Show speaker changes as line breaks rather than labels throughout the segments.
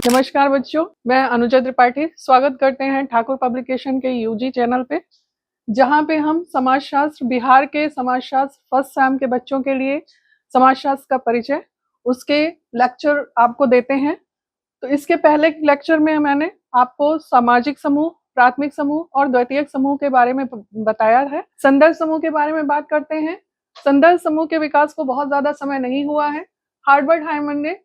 नमस्कार बच्चों, मैं अनुजा त्रिपाठी स्वागत करते हैं ठाकुर पब्लिकेशन के यूजी चैनल पे, जहां पे हम समाजशास्त्र बिहार के समाजशास्त्र फर्स्ट सेम के बच्चों के लिए समाजशास्त्र का परिचय उसके लेक्चर आपको देते हैं। तो इसके पहले लेक्चर में मैंने आपको सामाजिक समूह, प्राथमिक समूह और द्वितीयक समूह के बारे में बताया है। संदर्भ समूह के बारे में बात करते हैं। संदर्भ समूह के विकास को बहुत ज्यादा समय नहीं हुआ है। हर्बर्ट हाइमन ने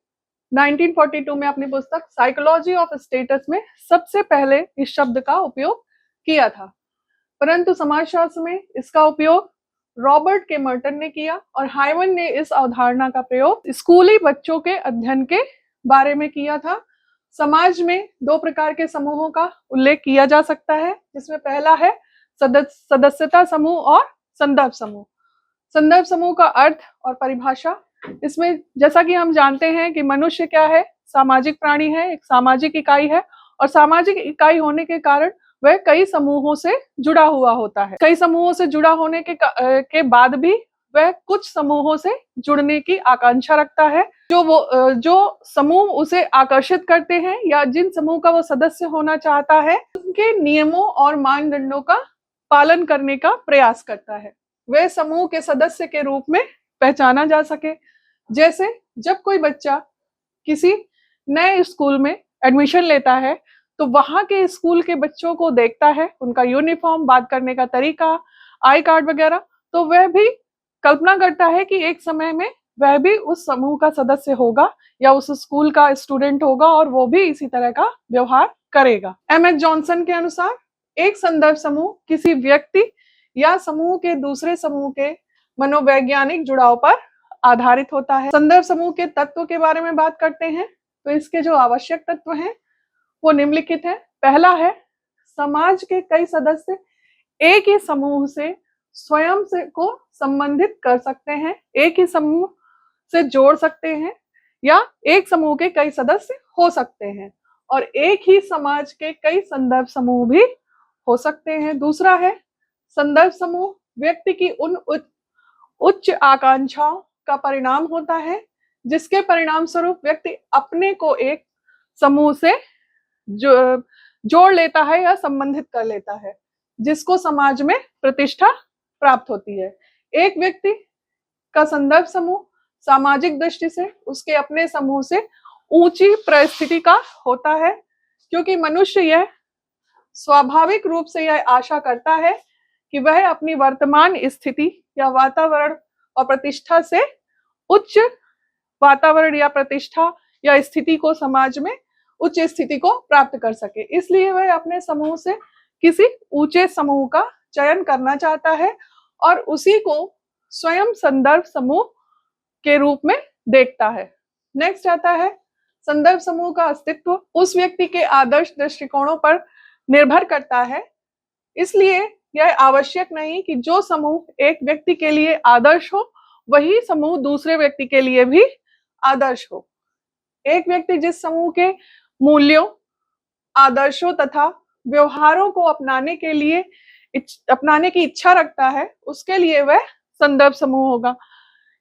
1942 में अपनी पुस्तक साइकोलॉजी ऑफ स्टेटस में सबसे पहले इस शब्द का उपयोग किया था, परंतु समाजशास्त्र में इसका उपयोग रॉबर्ट के मर्टन ने किया और हाइमन ने इस अवधारणा का प्रयोग स्कूली बच्चों के अध्ययन के बारे में किया था। समाज में दो प्रकार के समूहों का उल्लेख किया जा सकता है, जिसमें पहला है सदस्यता समूह और संदर्भ समूह। संदर्भ समूह का अर्थ और परिभाषा, इसमें जैसा कि हम जानते हैं कि मनुष्य क्या है, सामाजिक प्राणी है, एक सामाजिक इकाई है और सामाजिक इकाई होने के कारण वह कई समूहों से जुड़ा हुआ होता है। कई समूहों से जुड़ा होने के बाद भी वह कुछ समूहों से जुड़ने की आकांक्षा रखता है। जो समूह उसे आकर्षित करते हैं या जिन समूह का वो सदस्य होना चाहता है, उनके नियमों और मानदंडों का पालन करने का प्रयास करता है। वह समूह के सदस्य के रूप में पहचाना जा सके। जैसे जब कोई बच्चा किसी नए स्कूल में एडमिशन लेता है तो वहां के स्कूल के बच्चों को देखता है, उनका यूनिफॉर्म, बात करने का तरीका, आई कार्ड वगैरह, तो वह भी कल्पना करता है कि एक समय में वह भी उस समूह का सदस्य होगा या उस स्कूल का स्टूडेंट होगा और वो भी इसी तरह का व्यवहार करेगा। एम.एच. जॉनसन के अनुसार एक संदर्भ समूह किसी व्यक्ति या समूह के दूसरे समूह के मनोवैज्ञानिक जुड़ाव पर आधारित होता है। संदर्भ समूह के तत्व के बारे में बात करते हैं तो इसके जो आवश्यक तत्व हैं वो निम्नलिखित है। पहला है, समाज के कई सदस्य एक ही समूह से स्वयं से को संबंधित कर सकते हैं, एक ही समूह से जोड़ सकते हैं या एक समूह के कई सदस्य हो सकते हैं और एक ही समाज के कई संदर्भ समूह भी हो सकते हैं। दूसरा है, संदर्भ समूह व्यक्ति की उन उच्च आकांक्षाओं का परिणाम होता है जिसके परिणाम स्वरूप व्यक्ति अपने को एक समूह से जोड़ लेता है या संबंधित कर लेता है, जिसको समाज में प्रतिष्ठा प्राप्त होती है। एक व्यक्ति का संदर्भ समूह सामाजिक दृष्टि से उसके अपने समूह से ऊंची परिस्थिति का होता है, क्योंकि मनुष्य यह स्वाभाविक रूप से यह आशा करता है कि वह अपनी वर्तमान स्थिति या वातावरण और प्रतिष्ठा से उच्च वातावरण या प्रतिष्ठा या स्थिति को समाज में उच्च स्थिति को प्राप्त कर सके। इसलिए वह अपने समूह से किसी ऊंचे समूह का चयन करना चाहता है और उसी को स्वयं संदर्भ समूह के रूप में देखता है। नेक्स्ट आता है, संदर्भ समूह का अस्तित्व उस व्यक्ति के आदर्श दृष्टिकोणों पर निर्भर करता है। इसलिए यह आवश्यक नहीं कि जो समूह एक व्यक्ति के लिए आदर्श हो वही समूह दूसरे व्यक्ति के लिए भी आदर्श हो। एक व्यक्ति जिस समूह के मूल्यों, आदर्शों तथा व्यवहारों को अपनाने की इच्छा रखता है, उसके लिए वह संदर्भ समूह होगा।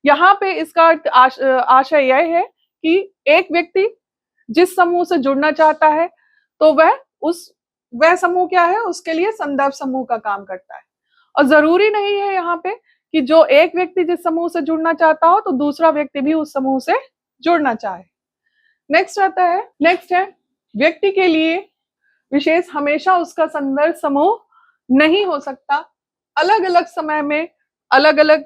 यहाँ पे इसका आशय यह है कि एक व्यक्ति जिस समूह से जुड़ना चाहता है तो वह समूह क्या है, उसके लिए संदर्भ समूह का काम करता है। और जरूरी नहीं है यहाँ पे कि जो एक व्यक्ति जिस समूह से जुड़ना चाहता हो तो दूसरा व्यक्ति भी उस समूह से जुड़ना चाहे। नेक्स्ट है, व्यक्ति के लिए विशेष हमेशा उसका संदर्भ समूह नहीं हो सकता। अलग अलग समय में, अलग अलग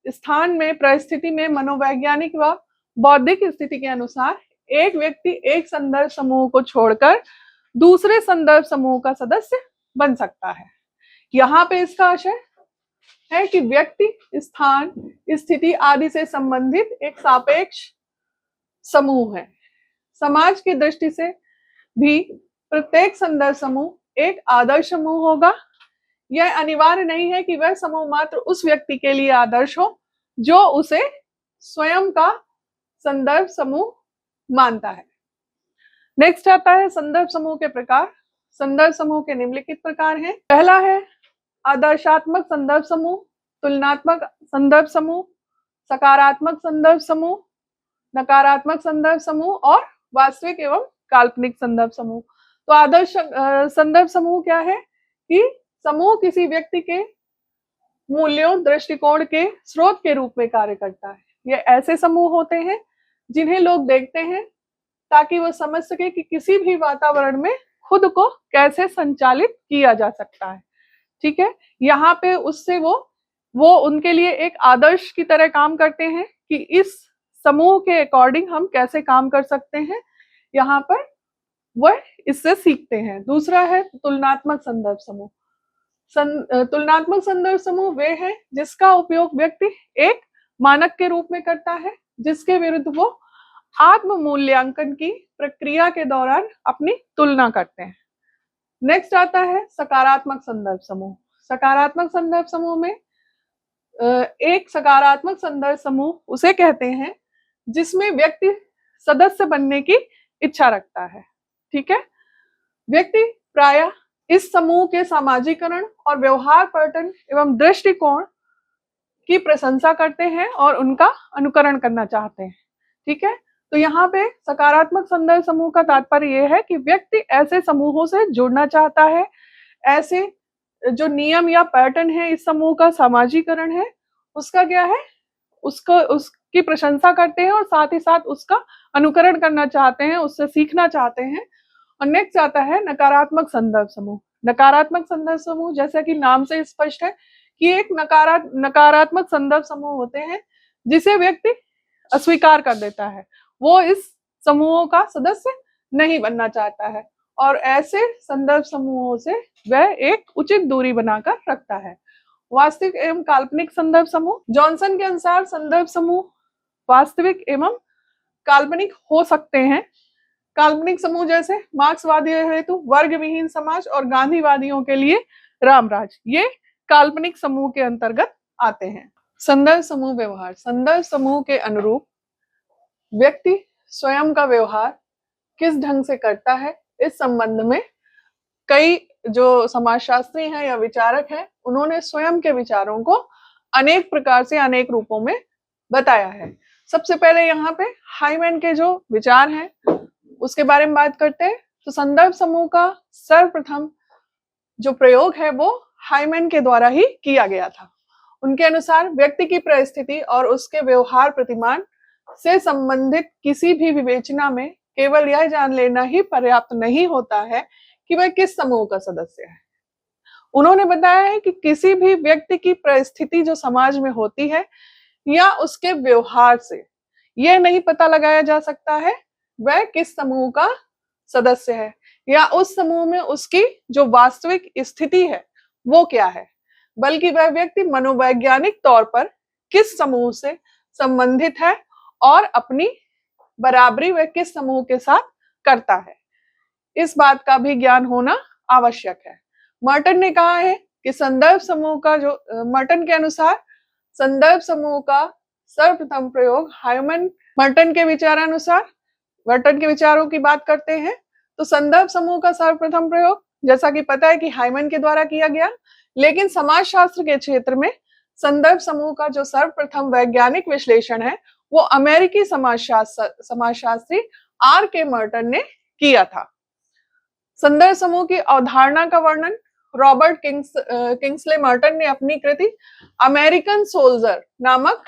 स्थान में, परिस्थिति में, मनोवैज्ञानिक व बौद्धिक स्थिति के अनुसार एक व्यक्ति एक संदर्भ समूह को छोड़कर दूसरे संदर्भ समूह का सदस्य बन सकता है। यहाँ पे इसका आशय है कि व्यक्ति स्थान, स्थिति आदि से संबंधित एक सापेक्ष समूह है। समाज की दृष्टि से भी प्रत्येक संदर्भ समूह एक आदर्श समूह होगा। यह अनिवार्य नहीं है कि वह समूह मात्र उस व्यक्ति के लिए आदर्श हो जो उसे स्वयं का संदर्भ समूह मानता है। नेक्स्ट आता है, संदर्भ समूह के प्रकार। संदर्भ समूह के निम्नलिखित प्रकार हैं। पहला है आदर्शात्मक संदर्भ समूह, तुलनात्मक संदर्भ समूह, सकारात्मक संदर्भ समूह, नकारात्मक संदर्भ समूह और वास्तविक एवं काल्पनिक संदर्भ समूह। तो आदर्श संदर्भ समूह क्या है कि समूह किसी व्यक्ति के मूल्यों, दृष्टिकोण के स्रोत के रूप में कार्य करता है। ये ऐसे समूह होते हैं जिन्हें लोग देखते हैं ताकि वो समझ सके कि किसी भी वातावरण में खुद को कैसे संचालित किया जा सकता है। ठीक है, यहाँ पे उससे वो उनके लिए एक आदर्श की तरह काम करते हैं कि इस समूह के अकॉर्डिंग हम कैसे काम कर सकते हैं, यहाँ पर वह इससे सीखते हैं। दूसरा है तुलनात्मक संदर्भ समूह। तुलनात्मक संदर्भ समूह वे हैं जिसका उपयोग व्यक्ति एक मानक के रूप में करता है जिसके विरुद्ध वो आत्म मूल्यांकन की प्रक्रिया के दौरान अपनी तुलना करते हैं। नेक्स्ट आता है सकारात्मक संदर्भ समूह। सकारात्मक संदर्भ समूह में एक सकारात्मक संदर्भ समूह उसे कहते हैं जिसमें व्यक्ति सदस्य बनने की इच्छा रखता है। ठीक है, व्यक्ति प्रायः इस समूह के सामाजिकरण और व्यवहार पैटर्न एवं दृष्टिकोण की प्रशंसा करते हैं और उनका अनुकरण करना चाहते हैं। ठीक है, तो यहाँ पे सकारात्मक संदर्भ समूह का तात्पर्य यह है कि व्यक्ति ऐसे समूहों से जुड़ना चाहता है, ऐसे जो नियम या पैटर्न है इस समूह का सामाजिकरण है उसका क्या है, उसकी प्रशंसा करते हैं और साथ ही साथ उसका अनुकरण करना चाहते हैं, उससे सीखना चाहते हैं। और नेक्स्ट आता है नकारात्मक संदर्भ समूह। नकारात्मक संदर्भ समूह जैसा कि नाम से स्पष्ट है कि एक नकारात्मक संदर्भ समूह होते हैं जिसे व्यक्ति अस्वीकार कर देता है, वो इस समूहों का सदस्य नहीं बनना चाहता है और ऐसे संदर्भ समूहों से वह एक उचित दूरी बनाकर रखता है। वास्तविक एवं काल्पनिक संदर्भ समूह। जॉनसन के अनुसार संदर्भ समूह वास्तविक एवं काल्पनिक हो सकते हैं। काल्पनिक समूह जैसे मार्क्सवादियों हेतु वर्ग विहीन समाज और गांधीवादियों के लिए रामराज, ये काल्पनिक समूह के अंतर्गत आते हैं। संदर्भ समूह व्यवहार। संदर्भ समूह के अनुरूप व्यक्ति स्वयं का व्यवहार किस ढंग से करता है, इस संबंध में कई जो समाजशास्त्री हैं या विचारक हैं उन्होंने स्वयं के विचारों को अनेक प्रकार से अनेक रूपों में बताया है। सबसे पहले यहाँ पे हाइमन के जो विचार हैं उसके बारे में बात करते हैं। तो संदर्भ समूह का सर्वप्रथम जो प्रयोग है वो हाइमन के द्वारा ही किया गया था। उनके अनुसार व्यक्ति की परिस्थिति और उसके व्यवहार प्रतिमान से संबंधित किसी भी विवेचना में केवल यह जान लेना ही पर्याप्त नहीं होता है कि वह किस समूह का सदस्य है। उन्होंने बताया है कि किसी भी व्यक्ति की परिस्थिति जो समाज में होती है या उसके व्यवहार से यह नहीं पता लगाया जा सकता है वह किस समूह का सदस्य है या उस समूह में उसकी जो वास्तविक स्थिति है वो क्या है, बल्कि वह व्यक्ति मनोवैज्ञानिक तौर पर किस समूह से संबंधित है और अपनी बराबरी वह किस समूह के साथ करता है, इस बात का भी ज्ञान होना आवश्यक है। मर्टन ने कहा है कि संदर्भ समूह का जो मर्टन के अनुसार संदर्भ समूह का सर्वप्रथम प्रयोग हाइमन मर्टन के विचारानुसार मर्टन के विचारों की बात करते हैं तो संदर्भ समूह का सर्वप्रथम प्रयोग जैसा कि पता है कि हाइमन के द्वारा किया गया, लेकिन समाजशास्त्र के क्षेत्र में संदर्भ समूह का जो सर्वप्रथम वैज्ञानिक विश्लेषण है वो अमेरिकी समाजशास्त्री आर के मर्टन ने किया था। संदर्भ समूह की अवधारणा का वर्णन रॉबर्ट किंग्सले मर्टन ने अपनी कृति अमेरिकन सोल्जर नामक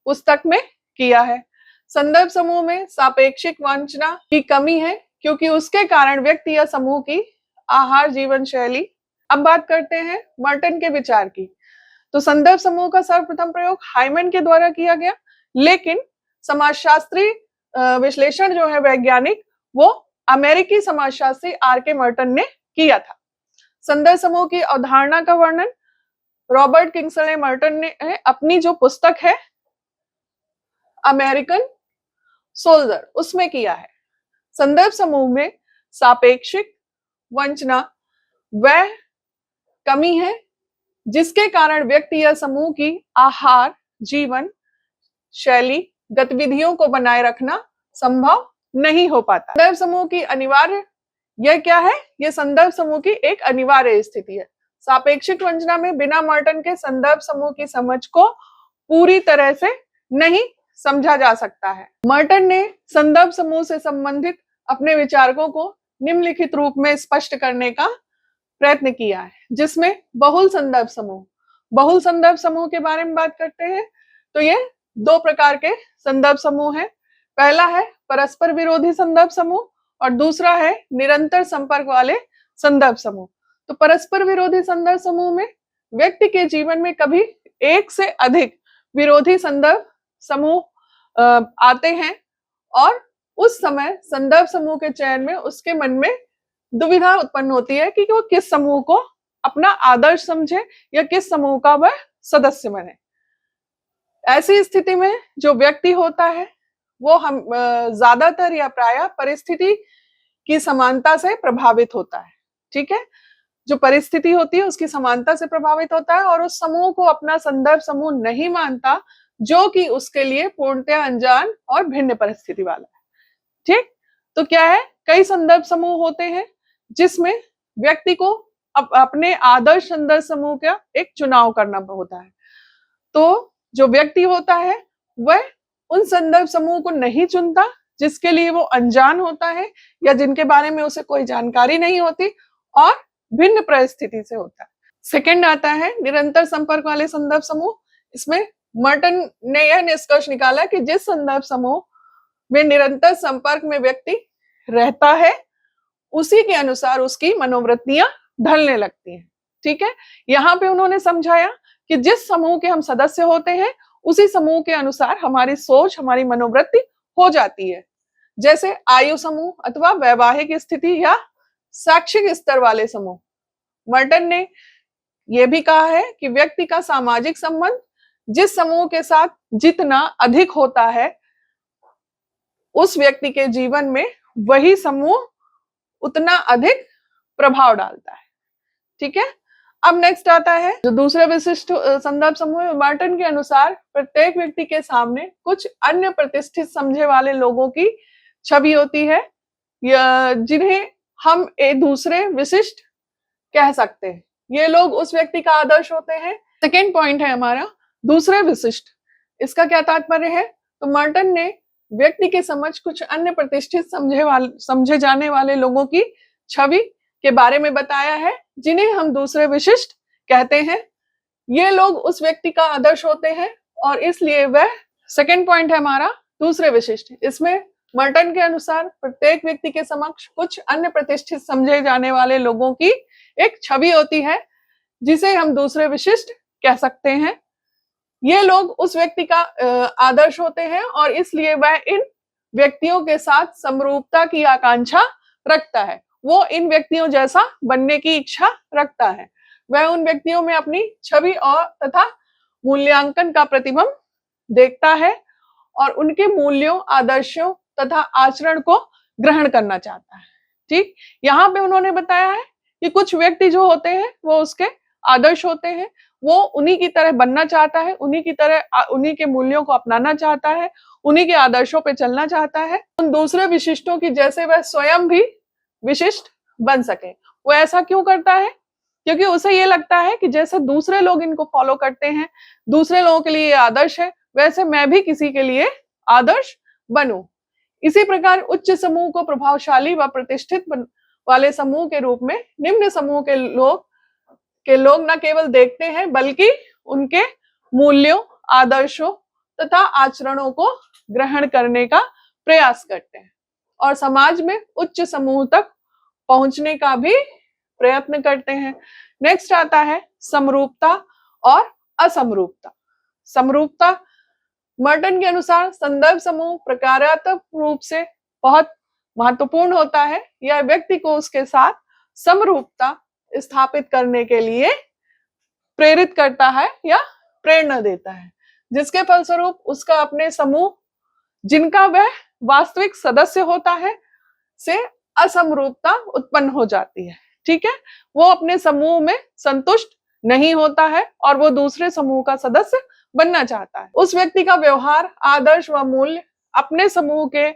पुस्तक में किया है। संदर्भ समूह में सापेक्षिक वंचना की कमी है क्योंकि उसके कारण व्यक्ति या समूह की आहार जीवन शैली। अब बात करते हैं मर्टन के विचार की। तो संदर्भ समूह का सर्वप्रथम प्रयोग हाइमन के द्वारा किया गया, लेकिन समाजशास्त्री विश्लेषण जो है वैज्ञानिक वो अमेरिकी समाजशास्त्री आर के मर्टन ने किया था। संदर्भ समूह की अवधारणा का वर्णन रॉबर्ट किंग्सले मर्टन ने अपनी जो पुस्तक है अमेरिकन सोल्जर उसमें किया है। संदर्भ समूह में सापेक्षिक वंचना वह कमी है जिसके कारण व्यक्ति या समूह की आहार जीवन शैली गतिविधियों को बनाए रखना संभव नहीं हो पाता। संदर्भ समूह की अनिवार्य यह क्या है, यह संदर्भ समूह की एक अनिवार्य स्थिति है। सापेक्षिक वंचना में बिना मर्टन के संदर्भ समूह की समझ को पूरी तरह से नहीं समझा जा सकता है। मर्टन ने संदर्भ समूह से संबंधित अपने विचारकों को निम्नलिखित रूप में स्पष्ट करने का प्रयत्न किया है, जिसमें बहुल संदर्भ समूह के बारे में बात करते हैं। तो ये दो प्रकार के संदर्भ समूह हैं। पहला है परस्पर विरोधी संदर्भ समूह और दूसरा है निरंतर संपर्क वाले संदर्भ समूह। तो परस्पर विरोधी संदर्भ समूह में व्यक्ति के जीवन में कभी एक से अधिक विरोधी संदर्भ समूह आते हैं और उस समय संदर्भ समूह के चयन में उसके मन में दुविधा उत्पन्न होती है कि वो किस समूह को अपना आदर्श समझे या किस समूह का वह सदस्य बने। ऐसी स्थिति में जो व्यक्ति होता है वो हम ज्यादातर या प्रायः परिस्थिति की समानता से प्रभावित होता है। ठीक है, जो परिस्थिति होती है उसकी समानता से प्रभावित होता है और उस समूह को अपना संदर्भ समूह नहीं मानता, जो कि उसके लिए पूर्णतः अनजान और भिन्न परिस्थिति वाला है। ठीक, तो क्या है, कई संदर्भ समूह होते हैं जिसमें व्यक्ति को अपने आदर्श संदर्भ समूह का एक चुनाव करना होता है। तो जो व्यक्ति होता है वह उन संदर्भ समूह को नहीं चुनता जिसके लिए वो अनजान होता है या जिनके बारे में उसे कोई जानकारी नहीं होती और भिन्न परिस्थिति से होता है। सेकंड आता है निरंतर संपर्क वाले संदर्भ समूह। इसमें मर्टन ने यह निष्कर्ष निकाला कि जिस संदर्भ समूह में निरंतर संपर्क में व्यक्ति रहता है उसी के अनुसार उसकी मनोवृत्तियां ढलने लगती हैं। ठीक है, यहाँ पे उन्होंने समझाया कि जिस समूह के हम सदस्य होते हैं उसी समूह के अनुसार हमारी सोच, हमारी मनोवृत्ति हो जाती है। जैसे आयु समूह अथवा वैवाहिक स्थिति या शैक्षिक स्तर वाले समूह। मर्टन ने यह भी कहा है कि व्यक्ति का सामाजिक संबंध जिस समूह के साथ जितना अधिक होता है उस व्यक्ति के जीवन में वही समूह उतना अधिक प्रभाव डालता है। ठीक है, अब नेक्स्ट आता है जो दूसरे विशिष्ट संदर्भ समूह है। मार्टन के अनुसार प्रत्येक व्यक्ति के सामने कुछ अन्य प्रतिष्ठित समझे वाले लोगों की छवि होती है जिन्हें हम एक दूसरे विशिष्ट कह सकते हैं। ये लोग उस व्यक्ति का आदर्श होते हैं। सेकेंड पॉइंट है हमारा दूसरे विशिष्ट। इसका क्या तात्पर्य है? तो मार्टन ने व्यक्ति के समझ कुछ अन्य प्रतिष्ठित समझे जाने वाले लोगों की छवि के बारे में बताया है जिन्हें हम दूसरे विशिष्ट कहते हैं। ये लोग उस व्यक्ति का आदर्श होते हैं और इसलिए वह सेकेंड पॉइंट है हमारा दूसरे विशिष्ट। इसमें मर्टन के अनुसार प्रत्येक व्यक्ति के समक्ष कुछ अन्य प्रतिष्ठित समझे जाने वाले लोगों की एक छवि होती है जिसे हम दूसरे विशिष्ट कह सकते हैं। ये लोग उस व्यक्ति का आदर्श होते हैं और इसलिए वह इन व्यक्तियों के साथ समरूपता की आकांक्षा रखता है। वो इन व्यक्तियों जैसा बनने की इच्छा रखता है। वह उन व्यक्तियों में अपनी छवि और तथा मूल्यांकन का प्रतिबिंब देखता है और उनके मूल्यों, आदर्शों तथा आचरण को ग्रहण करना चाहता है। ठीक, यहाँ पे उन्होंने बताया है कि कुछ व्यक्ति जो होते हैं वो उसके आदर्श होते हैं, वो उन्हीं की तरह बनना चाहता है, उन्हीं की तरह उन्हीं के मूल्यों को अपनाना चाहता है, उन्हीं के आदर्शों पे चलना चाहता है। उन दूसरे विशिष्टों की जैसे वह स्वयं भी विशिष्ट बन सके। वो ऐसा क्यों करता है? क्योंकि उसे ये लगता है कि जैसे दूसरे लोग इनको फॉलो करते हैं, दूसरे लोगों के लिए आदर्श है, वैसे मैं भी किसी के लिए आदर्श बनूं। इसी प्रकार उच्च समूह को प्रभावशाली व प्रतिष्ठित वाले समूह के रूप में निम्न समूह के लोग न केवल देखते हैं बल्कि उनके मूल्यों, आदर्शों तथा आचरणों को ग्रहण करने का प्रयास करते हैं और समाज में उच्च समूह तक पहुंचने का भी प्रयत्न करते हैं। नेक्स्ट आता है समरूपता और असमरूपता। समरूपता मर्टन के अनुसार संदर्भ समूह प्रकारात्मक रूप से बहुत महत्वपूर्ण होता है। यह व्यक्ति को उसके साथ समरूपता स्थापित करने के लिए प्रेरित करता है या प्रेरणा देता है, जिसके फलस्वरूप उसका अपने समूह जिनका वह वास्तविक सदस्य होता है से असमरूपता उत्पन्न हो जाती है। ठीक है, वो अपने समूह में संतुष्ट नहीं होता है और वो दूसरे समूह का सदस्य बनना चाहता है। उस व्यक्ति का व्यवहार, आदर्श व मूल्य अपने समूह के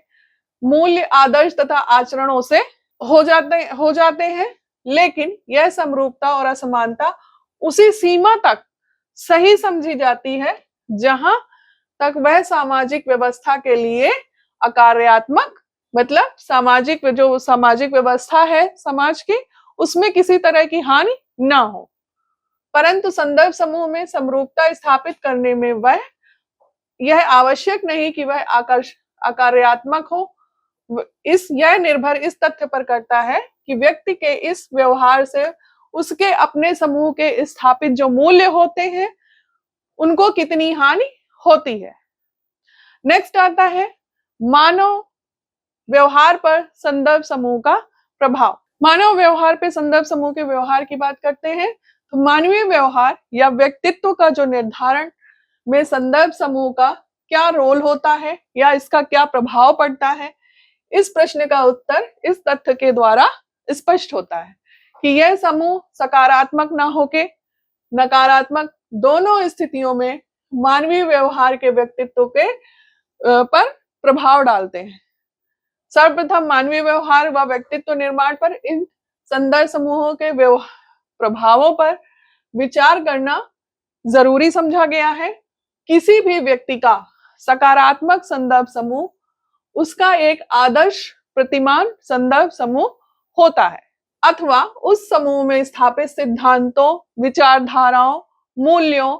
मूल्य, आदर्श तथा आचरणों से हो जाते हैं, लेकिन यह समरूपता और असमानता उसी सीमा तक सही समझी जाती है जहां तक वह सामाजिक व्यवस्था के लिए अकार्यात्मक मतलब जो सामाजिक व्यवस्था है समाज की, उसमें किसी तरह की हानि ना हो। परंतु संदर्भ समूह में समरूपता स्थापित करने में यह आवश्यक नहीं कि वह आकार्यात्मक हो। यह निर्भर इस तथ्य पर करता है कि व्यक्ति के इस व्यवहार से उसके अपने समूह के स्थापित जो मूल्य होते हैं उनको कितनी हानि होती है। नेक्स्ट आता है मानव व्यवहार पर संदर्भ समूह का प्रभाव। मानव व्यवहार पे संदर्भ समूह के व्यवहार की बात करते हैं तो मानवीय व्यवहार या व्यक्तित्व का जो निर्धारण में संदर्भ समूह का क्या रोल होता है या इसका क्या प्रभाव पड़ता है, इस प्रश्न का उत्तर इस तथ्य के द्वारा स्पष्ट होता है कि यह समूह सकारात्मक ना होके नकारात्मक दोनों स्थितियों में मानवीय व्यवहार के व्यक्तित्व के पर प्रभाव डालते हैं। सर्वप्रथम मानवीय व्यवहार व व्यक्तित्व निर्माण पर इन संदर्भ समूहों के प्रभावों पर विचार करना जरूरी समझा गया है। किसी भी व्यक्ति का सकारात्मक संदर्भ समूह उसका एक आदर्श प्रतिमान संदर्भ समूह होता है अथवा उस समूह में स्थापित सिद्धांतों, विचारधाराओं, मूल्यों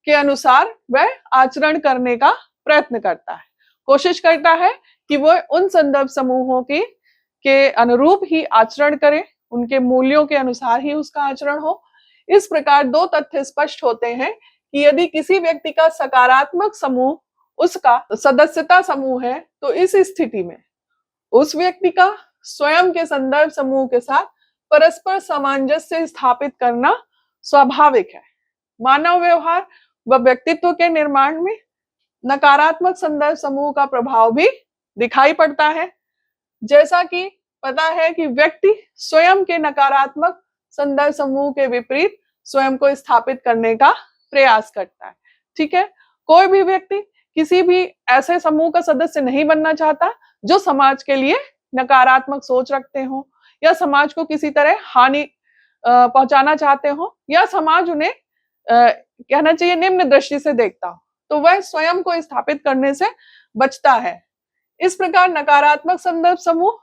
के अनुसार वह आचरण करने का प्रयत्न करता है, कोशिश करता है कि वह उन संदर्भ समूहों के अनुरूप ही आचरण करे, उनके मूल्यों के अनुसार ही उसका आचरण हो। इस प्रकार दो तथ्य स्पष्ट होते हैं कि यदि किसी व्यक्ति का सकारात्मक समूह उसका सदस्यता समूह है तो इस स्थिति में उस व्यक्ति का स्वयं के संदर्भ समूह के साथ परस्पर सामंजस्य स्थापित करना स्वाभाविक है। मानव व्यवहार व व्यक्तित्व के निर्माण में नकारात्मक संदर्भ समूह का प्रभाव भी दिखाई पड़ता है। जैसा कि पता है कि व्यक्ति स्वयं के नकारात्मक संदर्भ समूह के विपरीत स्वयं को स्थापित करने का प्रयास करता है। ठीक है, कोई भी व्यक्ति किसी भी ऐसे समूह का सदस्य नहीं बनना चाहता जो समाज के लिए नकारात्मक सोच रखते हो या समाज को किसी तरह हानि पहुंचाना चाहते हो या समाज उन्हें कहना चाहिए निम्न दृष्टि से देखता हो, तो वह स्वयं को स्थापित करने से बचता है। इस प्रकार नकारात्मक संदर्भ समूह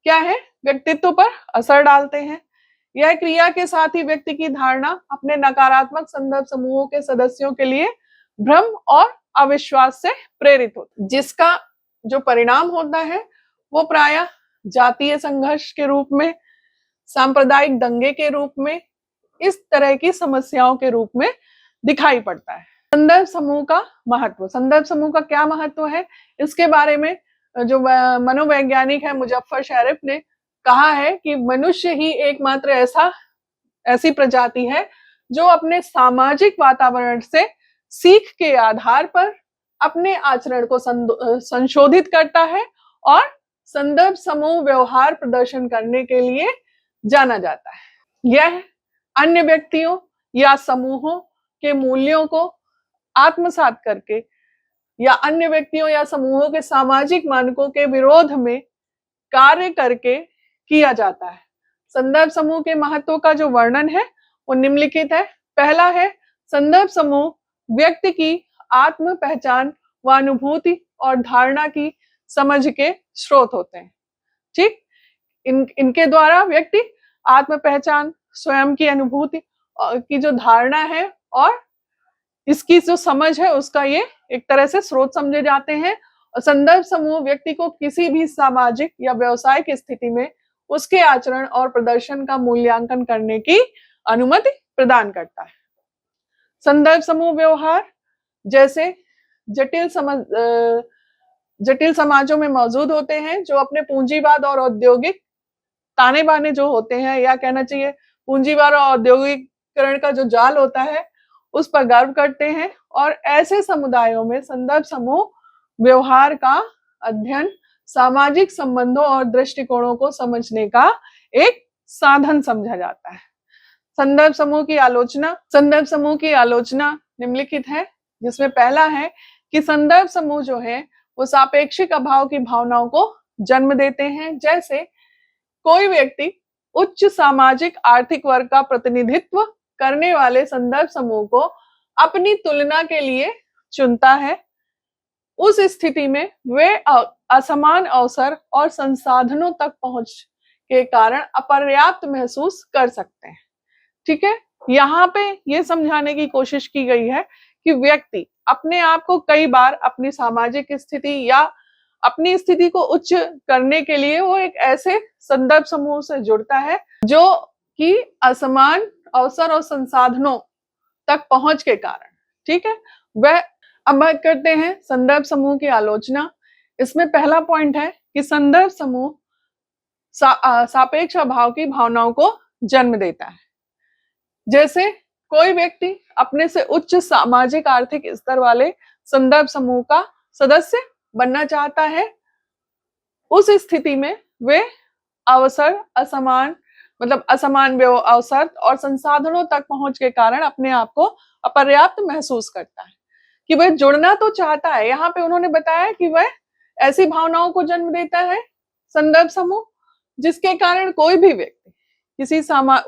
क्या है, व्यक्तित्व पर असर डालते हैं। यह क्रिया के साथ ही व्यक्ति की धारणा अपने नकारात्मक संदर्भ समूहों के सदस्यों के लिए भ्रम और अविश्वास से प्रेरित होती है, जिसका जो परिणाम होता है वो प्रायः जातीय संघर्ष के रूप में, सांप्रदायिक दंगे के रूप में, इस तरह की समस्याओं के रूप में दिखाई पड़ता है। संदर्भ समूह का महत्व, संदर्भ समूह का क्या महत्व है, इसके बारे में जो मनोवैज्ञानिक है मुजफ्फर शरीफ ने कहा है कि मनुष्य ही एकमात्र ऐसी प्रजाति है जो अपने सामाजिक वातावरण से सीख के आधार पर अपने आचरण को संशोधित करता है और संदर्भ समूह व्यवहार प्रदर्शन करने के लिए जाना जाता है। यह अन्य व्यक्तियों या समूहों के मूल्यों को आत्मसात करके या अन्य व्यक्तियों या समूहों के सामाजिक मानकों के विरोध में कार्य करके किया जाता है। संदर्भ समूह के महत्व का जो वर्णन है वो निम्नलिखित है। पहला है, संदर्भ समूह व्यक्ति की आत्म पहचान व अनुभूति और धारणा की समझ के स्रोत होते हैं। ठीक, इनके द्वारा व्यक्ति आत्म पहचान, स्वयं की अनुभूति की जो धारणा है और इसकी जो समझ है उसका ये एक तरह से स्रोत समझे जाते हैं। और संदर्भ समूह व्यक्ति को किसी भी सामाजिक या व्यवसायिक स्थिति में उसके आचरण और प्रदर्शन का मूल्यांकन करने की अनुमति प्रदान करता है। संदर्भ समूह व्यवहार जैसे जटिल समाजों में मौजूद होते हैं, जो अपने पूंजीवाद और औद्योगिक ताने बाने जो होते हैं, या कहना चाहिए पूंजीवाद और औद्योगिकरण का जो जाल होता है उस पर गर्व करते हैं। और ऐसे समुदायों में संदर्भ समूह व्यवहार का अध्ययन सामाजिक संबंधों और दृष्टिकोणों को समझने का एक साधन समझा जाता है। संदर्भ समूह की आलोचना निम्नलिखित है, जिसमें पहला है कि संदर्भ समूह जो है वो सापेक्षिक अभाव की भावनाओं को जन्म देते हैं। जैसे कोई व्यक्ति उच्च सामाजिक आर्थिक वर्ग का प्रतिनिधित्व करने वाले संदर्भ समूह को अपनी तुलना के लिए चुनता है, उस स्थिति में वे असमान अवसर और संसाधनों तक पहुंच के कारण अपर्याप्त महसूस कर सकते हैं। ठीक है, यहाँ पे ये समझाने की कोशिश की गई है कि व्यक्ति अपने आप को कई बार अपनी सामाजिक स्थिति या अपनी स्थिति को उच्च करने के लिए वो एक ऐसे संदर्भ समूह से जुड़ता है जो कि असमान अवसर और संसाधनों तक पहुंच के कारण, ठीक है, वह। अब बात करते हैं संदर्भ समूह की आलोचना। इसमें पहला पॉइंट है कि संदर्भ समूह सापेक्ष अभाव की भावनाओं को जन्म देता है। जैसे कोई व्यक्ति अपने से उच्च सामाजिक आर्थिक स्तर वाले संदर्भ समूह का सदस्य बनना चाहता है, उस स्थिति में वे अवसर असमान अवसर और संसाधनों तक पहुंच के कारण अपने आप को अपर्याप्त महसूस करता है कि वह जुड़ना तो चाहता है। यहाँ पे उन्होंने बताया कि वह ऐसी भावनाओं को जन्म देता है संदर्भ समूह जिसके कारण कोई भी व्यक्ति किसी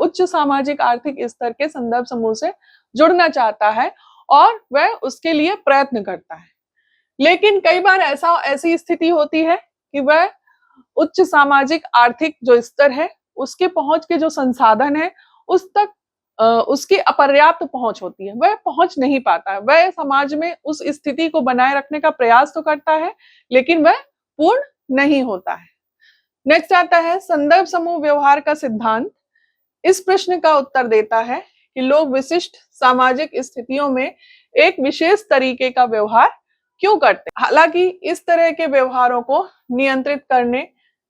उच्च सामाजिक आर्थिक स्तर के संदर्भ समूह से जुड़ना चाहता है और वह उसके लिए प्रयत्न करता है। लेकिन कई बार ऐसी स्थिति होती है कि वह उच्च सामाजिक आर्थिक जो स्तर है उसके पहुंच के जो संसाधन है उस तक उसकी अपर्याप्त पहुंच होती है, वह पहुंच नहीं पाता है। वह समाज में उस स्थिति को बनाए रखने का प्रयास तो करता है लेकिन वह पूर्ण नहीं होता है। नेक्स्ट आता है संदर्भ समूह व्यवहार का सिद्धांत। इस प्रश्न का उत्तर देता है कि लोग विशिष्ट सामाजिक स्थितियों में एक विशेष तरीके का व्यवहार क्यों करते हैं। हालांकि इस तरह के व्यवहारों को नियंत्रित करने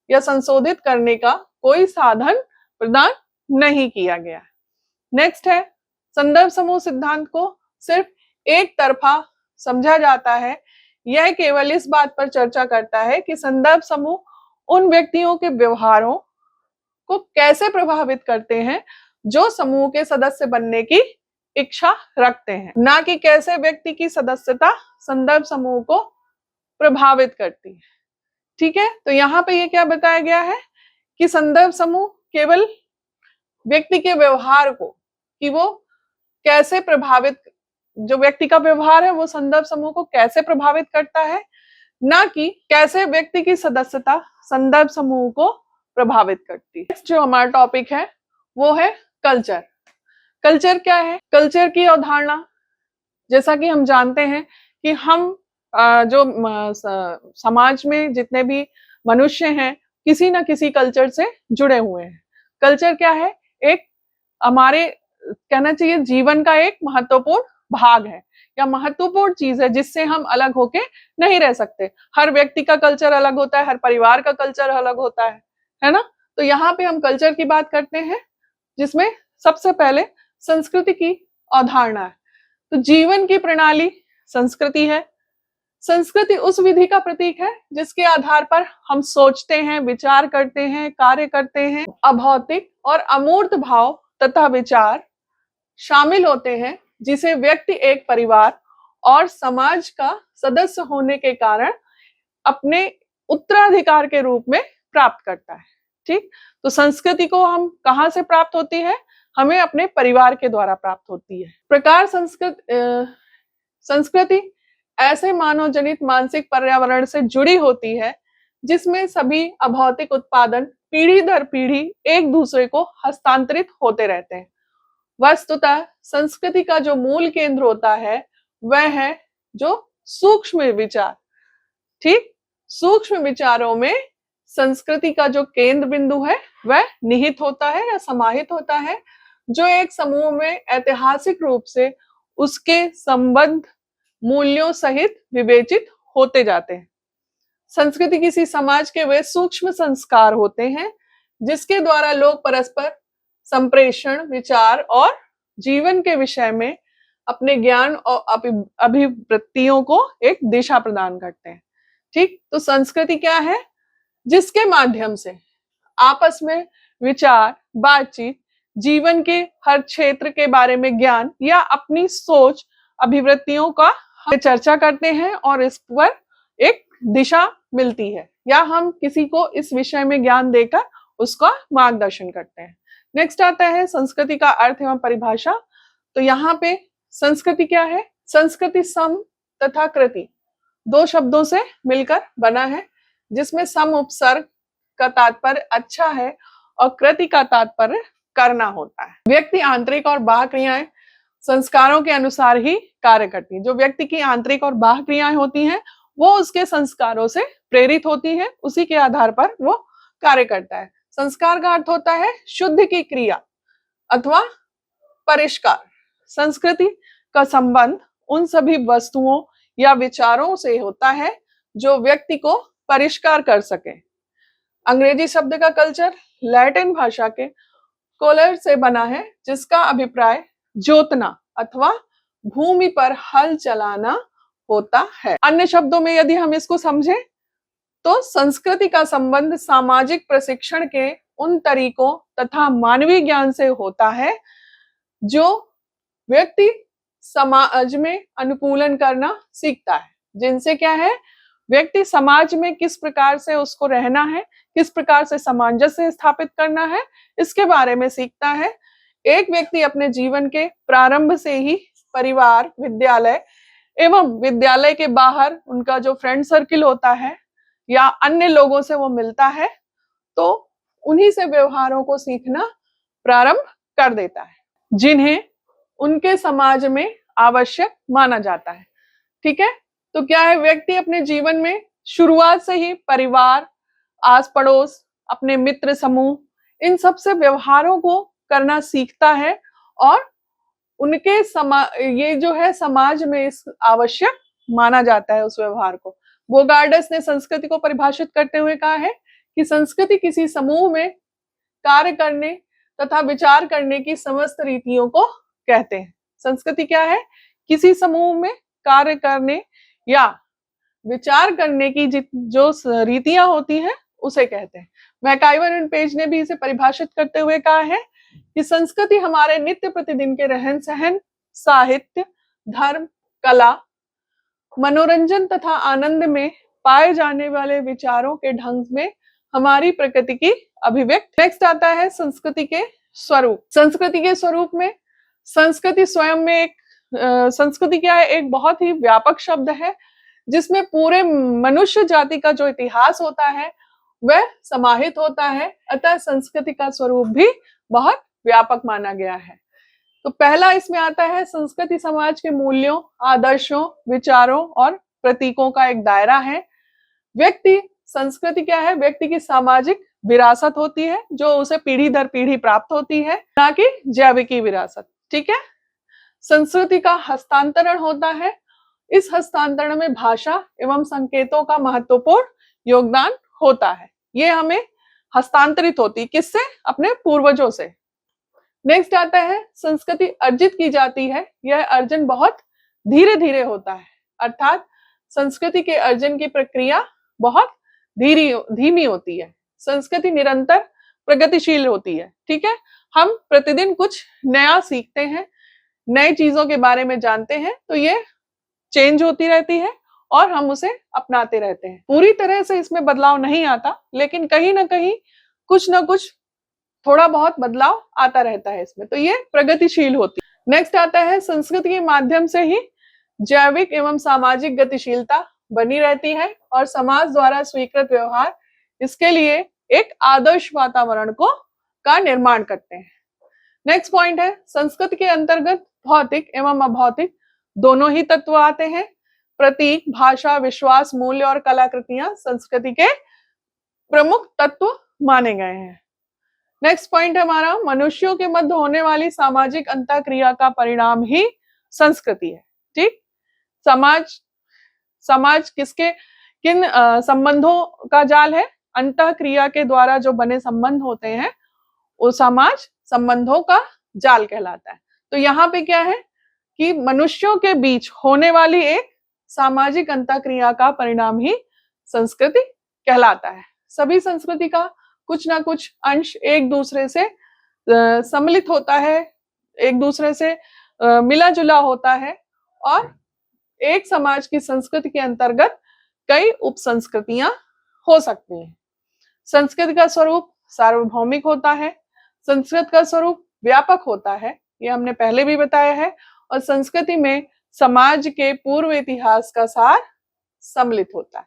या संशोधित करने का कोई साधन प्रदान नहीं किया गया है। नेक्स्ट है संदर्भ समूह सिद्धांत को सिर्फ एक तरफा समझा जाता है। यह केवल इस बात पर चर्चा करता है कि संदर्भ समूह उन व्यक्तियों के व्यवहारों को कैसे प्रभावित करते हैं जो समूह के सदस्य बनने की इच्छा रखते हैं, ना कि कैसे व्यक्ति की सदस्यता संदर्भ समूह को प्रभावित करती है। ठीक है, तो यहाँ पे ये क्या बताया गया है कि संदर्भ समूह केवल व्यक्ति के व्यवहार को, कि वो कैसे प्रभावित, जो व्यक्ति का व्यवहार है वो संदर्भ समूह को कैसे प्रभावित करता है, ना कि कैसे व्यक्ति की सदस्यता संदर्भ समूह को प्रभावित करती है। जो हमारा टॉपिक है वो है कल्चर। कल्चर क्या है? कल्चर की अवधारणा, जैसा कि हम जानते हैं कि हम जो समाज में जितने भी मनुष्य हैं किसी न किसी कल्चर से जुड़े हुए हैं। कल्चर क्या है? एक हमारे कहना चाहिए जीवन का एक महत्वपूर्ण भाग है या महत्वपूर्ण चीज है जिससे हम अलग होके नहीं रह सकते। हर व्यक्ति का कल्चर अलग होता है, हर परिवार का कल्चर अलग होता है ना। तो यहाँ पे हम कल्चर की बात करते हैं जिसमें सबसे पहले संस्कृति की अवधारणा है। तो जीवन की प्रणाली संस्कृति है। संस्कृति उस विधि का प्रतीक है जिसके आधार पर हम सोचते हैं, विचार करते हैं, कार्य करते हैं। अभौतिक और अमूर्त भाव तथा विचार शामिल होते हैं जिसे व्यक्ति एक परिवार और समाज का सदस्य होने के कारण अपने उत्तराधिकार के रूप में प्राप्त करता है। ठीक, तो संस्कृति को हम कहाँ से प्राप्त होती है? हमें अपने परिवार के द्वारा प्राप्त होती है। प्रकार संस्कृति ऐसे मानव जनित मानसिक पर्यावरण से जुड़ी होती है जिसमें सभी अभौतिक उत्पादन पीढ़ी दर पीढ़ी एक दूसरे को हस्तांतरित होते रहते हैं। वस्तुतः संस्कृति का जो मूल केंद्र होता है वह है जो सूक्ष्म विचार। ठीक, सूक्ष्म विचारों में संस्कृति का जो केंद्र बिंदु है वह निहित होता है या समाहित होता है, जो एक समूह में ऐतिहासिक रूप से उसके संबद्ध मूल्यों सहित विवेचित होते जाते हैं। संस्कृति किसी समाज के वे सूक्ष्म संस्कार होते हैं जिसके द्वारा लोग परस्पर संप्रेषण, विचार और जीवन के विषय में अपने ज्ञान और अभिवृत्तियों को एक दिशा प्रदान करते हैं। ठीक, तो संस्कृति क्या है? जिसके माध्यम से आपस में विचार, बातचीत, जीवन के हर क्षेत्र के बारे में ज्ञान या अपनी सोच, अभिवृत्तियों का चर्चा करते हैं और इस पर एक दिशा मिलती है या हम किसी को इस विषय में ज्ञान देकर उसका मार्गदर्शन करते हैं। नेक्स्ट आता है संस्कृति का अर्थ एवं परिभाषा। तो यहाँ पे संस्कृति क्या है? संस्कृति सम तथा कृति दो शब्दों से मिलकर बना है, जिसमें सम उपसर्ग का तात्पर्य अच्छा है और कृति का तात्पर्य करना होता है। व्यक्ति आंतरिक और बाह्य क्रियाएं संस्कारों के अनुसार ही कार्य करती है। जो व्यक्ति की आंतरिक और बाह्य क्रियाएं होती हैं वो उसके संस्कारों से प्रेरित होती है, उसी के आधार पर वो कार्य करता है। संस्कार का अर्थ होता है शुद्ध की क्रिया अथवा परिष्कार। संस्कृति का संबंध उन सभी वस्तुओं या विचारों से होता है जो व्यक्ति को परिष्कार कर सके। अंग्रेजी शब्द का कल्चर लैटिन भाषा के कोलर से बना है, जिसका अभिप्राय जोतना अथवा भूमि पर हल चलाना होता है। अन्य शब्दों में यदि हम इसको समझें तो संस्कृति का संबंध सामाजिक प्रशिक्षण के उन तरीकों तथा मानवीय ज्ञान से होता है जो व्यक्ति समाज में अनुकूलन करना सीखता है। जिनसे क्या है, व्यक्ति समाज में किस प्रकार से उसको रहना है, किस प्रकार से सामंजस्य स्थापित करना है, इसके बारे में सीखता है। एक व्यक्ति अपने जीवन के प्रारंभ से ही परिवार, विद्यालय एवं विद्यालय के बाहर उनका जो फ्रेंड सर्किल होता है या अन्य लोगों से वो मिलता है, तो उन्हीं से व्यवहारों को सीखना प्रारंभ कर देता है जिन्हें उनके समाज में आवश्यक माना जाता है। ठीक है, तो क्या है, व्यक्ति अपने जीवन में शुरुआत से ही परिवार, आस पड़ोस, अपने मित्र समूह, इन सब से व्यवहारों को करना सीखता है और उनके ये जो है समाज में इस आवश्यक माना जाता है उस व्यवहार को। बोगार्डस ने संस्कृति को परिभाषित करते हुए कहा है कि संस्कृति किसी समूह में कार्य करने तथा विचार करने की समस्त रीतियों को कहते हैं। संस्कृति क्या है, किसी समूह में कार्य करने या विचार करने की जो रीतियां होती हैं उसे कहते हैं। मैकाइवर एंड पेज ने भी इसे परिभाषित करते हुए कहा है कि संस्कृति हमारे नित्य प्रतिदिन के रहन सहन, साहित्य, धर्म, कला, मनोरंजन तथा आनंद में पाए जाने वाले विचारों के ढंग में हमारी प्रकृति की अभिव्यक्ति। नेक्स्ट आता है संस्कृति के स्वरूप। संस्कृति के स्वरूप में संस्कृति स्वयं में एक संस्कृति क्या है, एक बहुत ही व्यापक शब्द है जिसमें पूरे मनुष्य जाति का जो इतिहास होता है वह समाहित होता है। अतः संस्कृति का स्वरूप भी बहुत व्यापक माना गया है। तो पहला इसमें आता है संस्कृति समाज के मूल्यों, आदर्शों, विचारों और प्रतीकों का एक दायरा है। व्यक्ति संस्कृति क्या है, व्यक्ति की सामाजिक विरासत होती है जो उसे पीढ़ी दर पीढ़ी प्राप्त होती है, ना कि जैविकी विरासत। ठीक है, संस्कृति का हस्तांतरण होता है। इस हस्तांतरण में भाषा एवं संकेतों का महत्वपूर्ण योगदान होता है। ये हमें हस्तांतरित होती किससे, अपने पूर्वजों से। नेक्स्ट आता है संस्कृति अर्जित की जाती है। यह अर्जन बहुत धीरे धीरे होता है, अर्थात संस्कृति के अर्जन की प्रक्रिया बहुत धीमी होती है। संस्कृति निरंतर प्रगतिशील होती है। ठीक है, हम प्रतिदिन कुछ नया सीखते हैं, नई चीजों के बारे में जानते हैं, तो ये चेंज होती रहती है और हम उसे अपनाते रहते हैं। पूरी तरह से इसमें बदलाव नहीं आता, लेकिन कहीं ना कहीं कुछ ना कुछ थोड़ा बहुत बदलाव आता रहता है इसमें, तो ये प्रगतिशील होती है। नेक्स्ट आता है संस्कृति के माध्यम से ही जैविक एवं सामाजिक गतिशीलता बनी रहती है और समाज द्वारा स्वीकृत व्यवहार इसके लिए एक आदर्श वातावरण का निर्माण करते हैं। नेक्स्ट पॉइंट है संस्कृति के अंतर्गत भौतिक एवं अभौतिक दोनों ही तत्व आते हैं। प्रतीक, भाषा, विश्वास, मूल्य और कलाकृतियां संस्कृति के प्रमुख तत्व माने गए हैं। नेक्स्ट पॉइंट हमारा मनुष्यों के मध्य होने वाली सामाजिक अंतःक्रिया का परिणाम ही संस्कृति है। ठीक, समाज किन संबंधों का जाल है, अंतःक्रिया के द्वारा जो बने संबंध होते हैं वो समाज संबंधों का जाल कहलाता है। तो यहाँ पे क्या है कि मनुष्यों के बीच होने वाली एक सामाजिक अंतःक्रिया का परिणाम ही संस्कृति कहलाता है। सभी संस्कृति का कुछ ना कुछ अंश एक दूसरे से सम्मिलित होता है, एक दूसरे से मिला जुला होता है और एक समाज की संस्कृति के अंतर्गत कई उप संस्कृतियां हो सकती हैं। संस्कृति का स्वरूप सार्वभौमिक होता है, संस्कृत का स्वरूप व्यापक होता है, ये हमने पहले भी बताया है, और संस्कृति में समाज के पूर्व इतिहास का सार सम्मिलित होता है।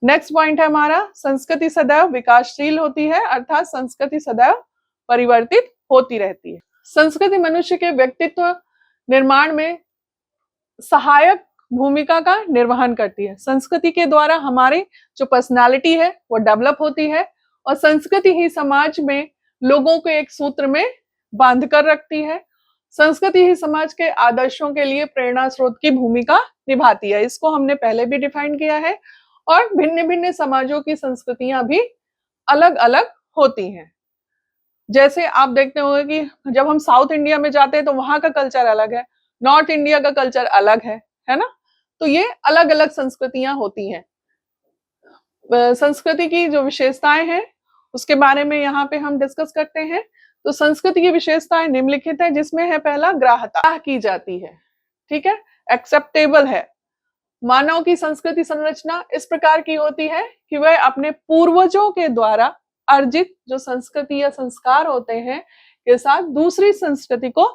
नेक्स्ट पॉइंट है हमारा, संस्कृति सदैव विकासशील होती है, अर्थात संस्कृति सदैव परिवर्तित होती रहती है। संस्कृति मनुष्य के व्यक्तित्व निर्माण में सहायक भूमिका का निर्वहन करती है। संस्कृति के द्वारा हमारी जो पर्सनालिटी है वो डेवलप होती है, और संस्कृति ही समाज में लोगों को एक सूत्र में बांध कर रखती है। संस्कृति ही समाज के आदर्शों के लिए प्रेरणा स्रोत की भूमिका निभाती है। इसको हमने पहले भी डिफाइन किया है। और भिन्न भिन्न समाजों की संस्कृतियां भी अलग अलग होती हैं। जैसे आप देखते होंगे कि जब हम साउथ इंडिया में जाते हैं तो वहां का कल्चर अलग है, नॉर्थ इंडिया का कल्चर अलग है ना। तो ये अलग अलग संस्कृतियां होती हैं। संस्कृति की जो विशेषताएं हैं उसके बारे में यहाँ पे हम डिस्कस करते हैं। तो संस्कृति की विशेषताएं निम्नलिखित है, जिसमें है पहला, ग्राह्यता की जाती है, ठीक है, एक्सेप्टेबल है। मानव की संस्कृति संरचना इस प्रकार की होती है कि वह अपने पूर्वजों के द्वारा अर्जित जो संस्कृति या संस्कार होते हैं के साथ दूसरी संस्कृति को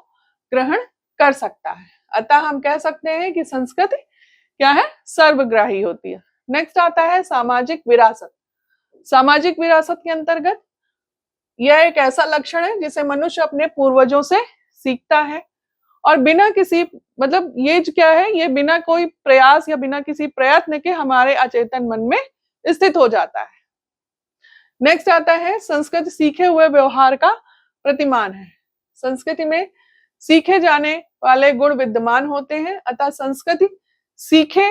ग्रहण कर सकता है। अतः हम कह सकते हैं कि संस्कृति क्या है, सर्वग्राही होती है। नेक्स्ट आता है सामाजिक विरासत। सामाजिक विरासत के अंतर्गत यह एक ऐसा लक्षण है जिसे मनुष्य अपने पूर्वजों से सीखता है, और बिना किसी मतलब ये क्या है, ये बिना कोई प्रयास या बिना किसी प्रयत्न के हमारे अचेतन मन में स्थित हो जाता है। नेक्स्ट आता है संस्कृति सीखे हुए व्यवहार का प्रतिमान है। संस्कृति में सीखे जाने वाले गुण विद्यमान होते हैं, अतः संस्कृति सीखे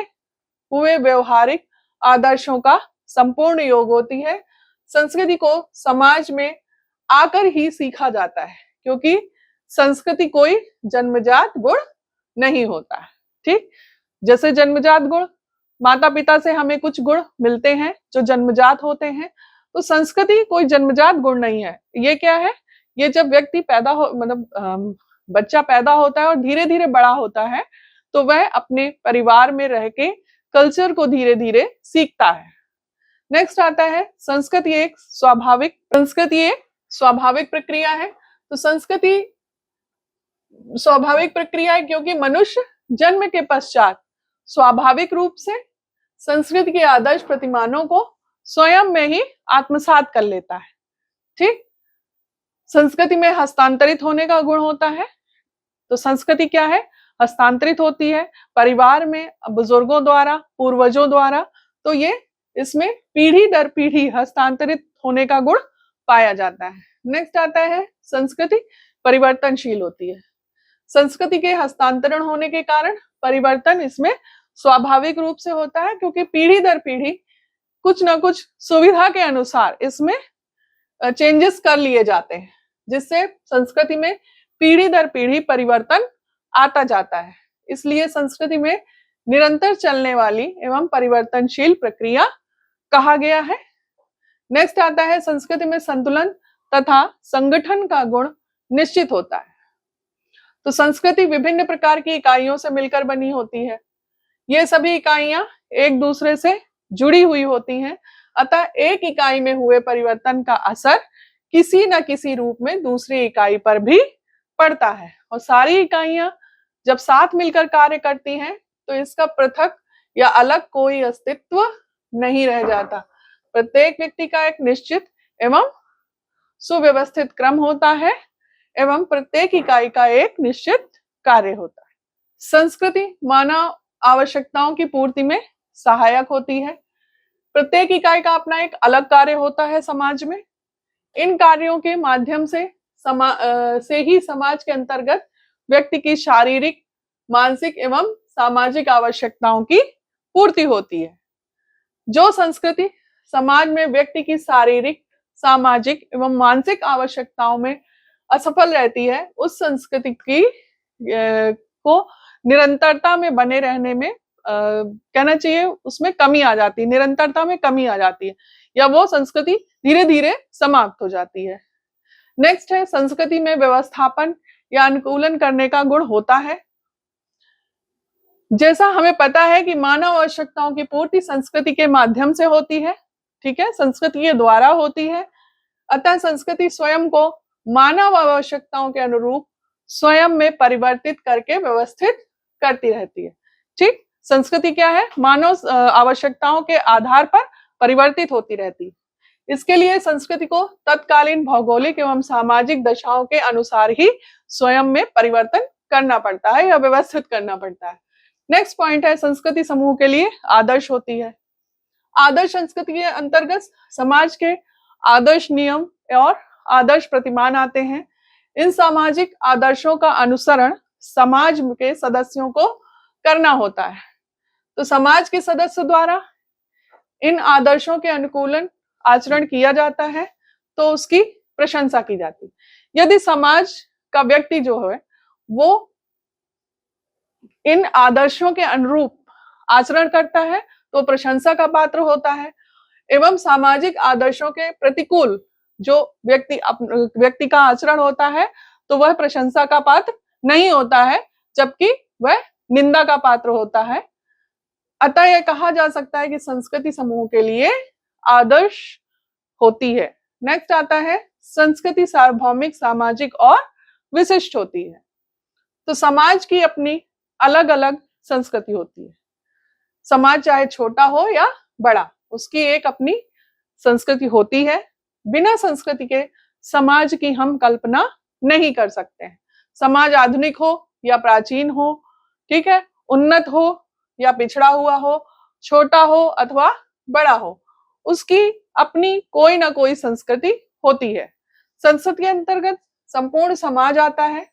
हुए व्यवहारिक आदर्शों का संपूर्ण योग होती है। संस्कृति को समाज में आकर ही सीखा जाता है, क्योंकि संस्कृति कोई जन्मजात गुण नहीं होता है। ठीक, जैसे जन्मजात गुण माता पिता से हमें कुछ गुण मिलते हैं जो जन्मजात होते हैं, तो संस्कृति कोई जन्मजात गुण नहीं है। ये क्या है, ये जब व्यक्ति पैदा हो मतलब बच्चा पैदा होता है और धीरे धीरे बड़ा होता है, तो वह अपने परिवार में रह के कल्चर को धीरे धीरे सीखता है। नेक्स्ट आता है संस्कृति एक स्वाभाविक प्रक्रिया है। तो संस्कृति स्वाभाविक प्रक्रिया है क्योंकि मनुष्य जन्म के पश्चात स्वाभाविक रूप से संस्कृति के आदर्श प्रतिमानों को स्वयं में ही आत्मसात कर लेता है। ठीक, संस्कृति में हस्तांतरित होने का गुण होता है। तो संस्कृति क्या है, हस्तांतरित होती है परिवार में बुजुर्गों द्वारा, पूर्वजों द्वारा। तो ये इसमें पीढ़ी दर पीढ़ी हस्तांतरित होने का गुण पाया जाता है। नेक्स्ट आता है संस्कृति परिवर्तनशील होती है। संस्कृति के हस्तांतरण होने के कारण परिवर्तन इसमें स्वाभाविक रूप से होता है, क्योंकि पीढ़ी दर पीढ़ी कुछ ना कुछ सुविधा के अनुसार इसमें चेंजेस कर लिए जाते हैं, जिससे संस्कृति में पीढ़ी दर पीढ़ी परिवर्तन आता जाता है। इसलिए संस्कृति में निरंतर चलने वाली एवं परिवर्तनशील प्रक्रिया कहा गया है। नेक्स्ट आता है संस्कृति में संतुलन तथा संगठन का गुण निश्चित होता है। तो संस्कृति विभिन्न प्रकार की इकाइयों से मिलकर बनी होती है। ये सभी इकाइयां एक दूसरे से जुड़ी हुई होती हैं, अतः एक इकाई में हुए परिवर्तन का असर किसी न किसी रूप में दूसरी इकाई पर भी पड़ता है, और सारी इकाइयां जब साथ मिलकर कार्य करती हैं तो इसका पृथक या अलग कोई अस्तित्व नहीं रह जाता। प्रत्येक व्यक्ति का एक निश्चित एवं सुव्यवस्थित क्रम होता है एवं प्रत्येक इकाई का एक निश्चित कार्य होता है। संस्कृति मानव आवश्यकताओं की पूर्ति में सहायक होती है। प्रत्येक इकाई का अपना एक अलग कार्य होता है समाज में। इन कार्यों के माध्यम से ही समाज के अंतर्गत व्यक्ति की शारीरिक, मानसिक एवं सामाजिक आवश्यकताओं की पूर्ति होती है। जो संस्कृति समाज में व्यक्ति की शारीरिक, सामाजिक एवं मानसिक आवश्यकताओं में असफल रहती है, उस संस्कृति की को निरंतरता में बने रहने में कहना चाहिए उसमें कमी आ जाती है, निरंतरता में कमी आ जाती है, या वो संस्कृति धीरे धीरे समाप्त हो जाती है। नेक्स्ट है संस्कृति में व्यवस्थापन या अनुकूलन करने का गुण होता है। जैसा हमें पता है कि मानव आवश्यकताओं की पूर्ति संस्कृति के माध्यम से होती है, ठीक है, संस्कृति के द्वारा होती है। अतः संस्कृति स्वयं को मानव आवश्यकताओं के अनुरूप स्वयं में परिवर्तित करके व्यवस्थित करती रहती है। ठीक, संस्कृति क्या है, मानव आवश्यकताओं के आधार पर परिवर्तित होती रहती है। इसके लिए संस्कृति को तत्कालीन भौगोलिक एवं सामाजिक दशाओं के अनुसार ही स्वयं में परिवर्तन करना पड़ता है या व्यवस्थित करना पड़ता है। नेक्स्ट पॉइंट है, संस्कृति समूह के लिए आदर्श होती है। आदर्श संस्कृति के अंतर्गत समाज के आदर्श नियम और आदर्श प्रतिमान आते हैं। इन सामाजिक आदर्शों का अनुसरण समाज के सदस्यों को करना होता है। तो समाज के सदस्य द्वारा इन आदर्शों के अनुकूलन आचरण किया जाता है तो उसकी प्रशंसा की जाती है। यदि समाज का व्यक्ति जो है वो इन आदर्शों के अनुरूप आचरण करता है तो प्रशंसा का पात्र होता है, एवं सामाजिक आदर्शों के प्रतिकूल जो व्यक्ति का आचरण होता है तो वह प्रशंसा का पात्र नहीं होता है, जबकि वह निंदा का पात्र होता है। अतः यह कहा जा सकता है कि संस्कृति समूह के लिए आदर्श होती है। नेक्स्ट आता है, संस्कृति सार्वभौमिक, सामाजिक और विशिष्ट होती है। तो समाज की अपनी अलग अलग संस्कृति होती है। समाज चाहे छोटा हो या बड़ा, उसकी एक अपनी संस्कृति होती है। बिना संस्कृति के समाज की हम कल्पना नहीं कर सकते हैं। समाज आधुनिक हो या प्राचीन हो, ठीक है, उन्नत हो या पिछड़ा हुआ हो, छोटा हो अथवा बड़ा हो, उसकी अपनी कोई ना कोई संस्कृति होती है। संस्कृति के अंतर्गत संपूर्ण समाज आता है,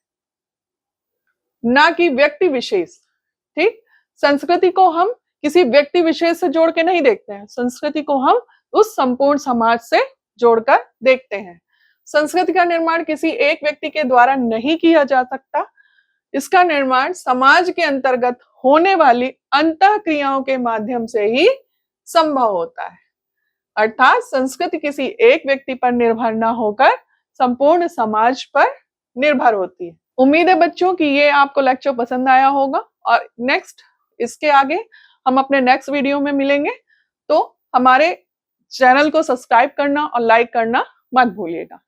ना कि व्यक्ति विशेष। ठीक, संस्कृति को हम किसी व्यक्ति विशेष से जोड़ के नहीं देखते हैं, संस्कृति को हम उस संपूर्ण समाज से जोड़कर देखते हैं। संस्कृति का निर्माण किसी एक व्यक्ति के द्वारा नहीं किया जा सकता। इसका निर्माण समाज के अंतर्गत होने वाली अंतःक्रियाओं के माध्यम से ही संभव होता है। अर्थात संस्कृति किसी एक व्यक्ति पर निर्भर न होकर संपूर्ण समाज पर निर्भर होती है। उम्मीद है बच्चों कि ये आपको लेक्चर पसंद आया होगा, और इसके आगे हम अपने नेक्स्ट वीडियो में मिलेंगे। तो हमारे चैनल को सब्सक्राइब करना और लाइक करना मत भूलिएगा।